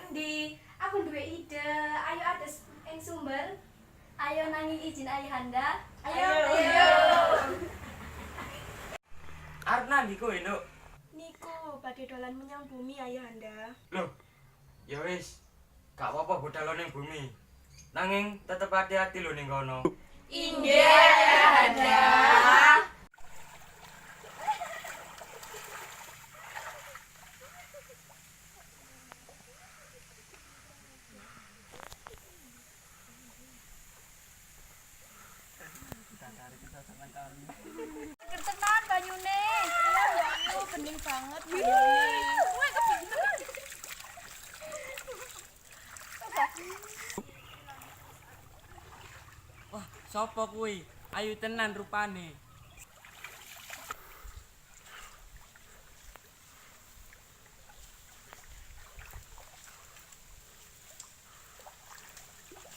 ngendi? Aku duwe ide. Ayo ada ing sumber. Ayo nanging izin ayahanda. Ayo. Arep nang ndi kowe, Nuk? Niku badhe dolan menyang bumi ayahanda. Loh. Ya wis. Gak apa-apa budal ning bumi. Nanging tetep hati-hati lho ning kono. Inggih ayahanda. Seger tenan banyune. Iya, Mbak Yu, bening banget banyune. Wah, kebening tenan. Wah, sapa kuwi? Ayu tenan rupane.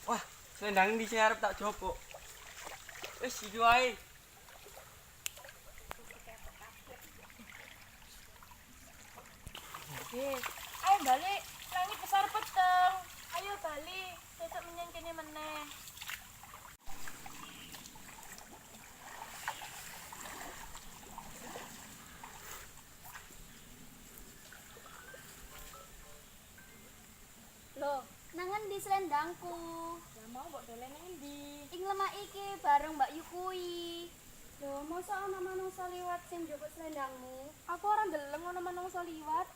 Wah, selendang iki sing arep tak jopok. Wis iki wae. Ayo balik, langit besar peteng. Ayo balik, sesuk menyang kene meneh. Loh, nangan di selendangku. Ya mau mbok dolen nang endi? Ing lemah iki bareng Mbak Yu kuwi. Loh, masa ana manungsa liwat sing njupuk selendangmu? Aku ora ndeleng ana manungsa liwat.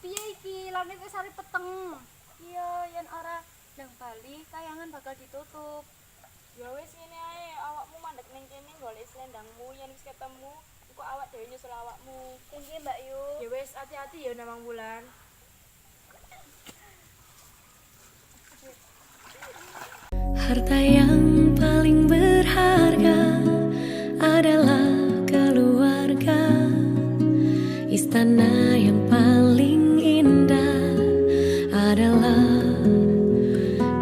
Piye iki? Langit wis arep peteng. Iya, yen ora nang Bali tayangan bakal ditutup. Ya wis ngene ae, awakmu mandek ning kene golek selendangmu, yen wis ketemu, engko awak dhewe nyusul awakmu. Inggih Mbak Yu. Ya wis, hati-hati ya Nawang Wulan. Harta yang paling berharga adalah keluarga. Istana yang paling indah adalah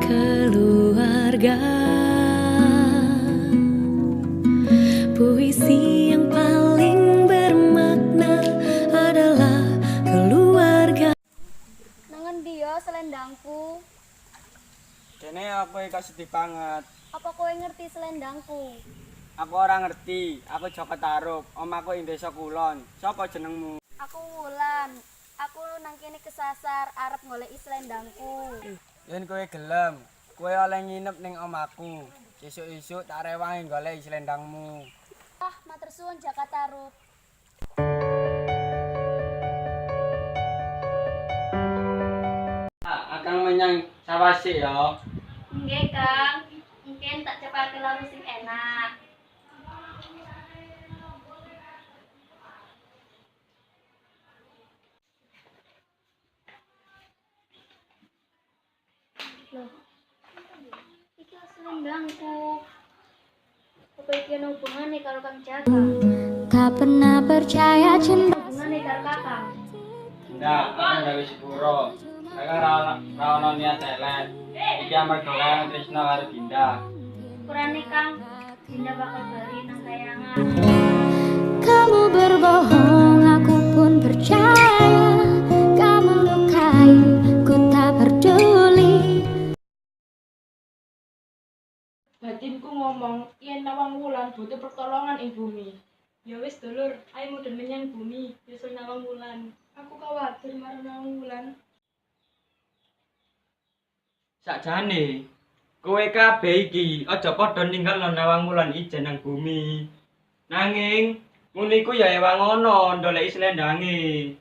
keluarga. Puisi yang paling bermakna adalah keluarga. Nangan dia selendangku. Dene aku kok sedih banget. Apa kowe ngerti selendangku? Aku ora ngerti. Aku Joko Tarub, omahku ing Desa Kulon. Sapa jenengmu? Aku Wulan. Aku nang kene kesasar arep goleki selendangku. Yen kowe gelem, kowe oleh nginep ning omahku. Esuk-esuk tak rewangi golek selendangmu. Ah, matur suwun Jaka Tarub. Akang menyang sawase ya. Nggih, Kang. Mungkin tak cepake lalu sing enak. Loh. Iki selendangku. Apa iki ana hubungane karo Kang Jaka? Tak pernah percaya cinta. Hubungane karo Kakang. Ndak, aku gawe sepuro. Kakang ra ono niat elek. Iki amarga kakang tresna karo Dinda. Kurane Kang, Dinda bakal bali nang kayangan. Kamu berbohong, aku pun percaya. Kamu lukai, ku tak peduli. Batinku ngomong, yen Nawang Wulan butuh pertolongan ing bumi. Ya wis dulur, ayo mudhun menyang bumi, nyusul Nawang Wulan. Aku khawatir marang Nawang Wulan. Sakjane kowe kabeh iki aja padha ninggal Nawang Wulan ijen nang bumi. Nanging ngono iku ya ewangono ndoleki slendange.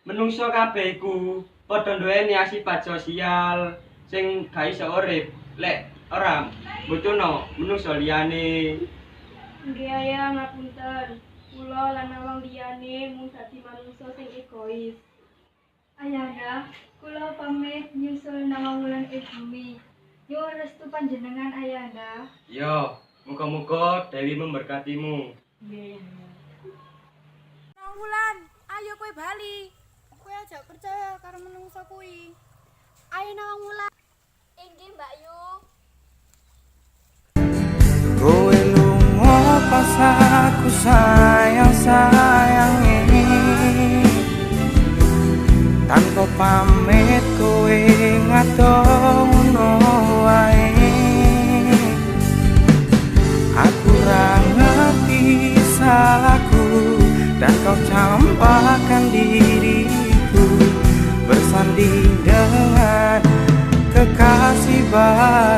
Menungso kabeh iku padha duweni asipat sosial sing gak iso urip lek ora mbutuhno menungso liyane. Nggih ayah ngapunten. Kula lan Nawang liyane mung dadi manungsa sing egois. Ayahanda, kula pamit nyusul Nawang Wulan ing bumi. Nyuwun restu panjenengan ayahanda. Yo, muga-muga Dewi memberkatimu. Nggih. Nawang Wulan, ayo kowe bali. Kowe aja percaya karo menungsa kuwi. Ayo Nawang Wulan. Inggih Mbak Yu. Kowe lunga pas aku sayang-sayangi tanpa pamit kowe ngadono wae. Aku ra ngerti salahku dan kau campakkan diriku bersanding dengan kekasih baru.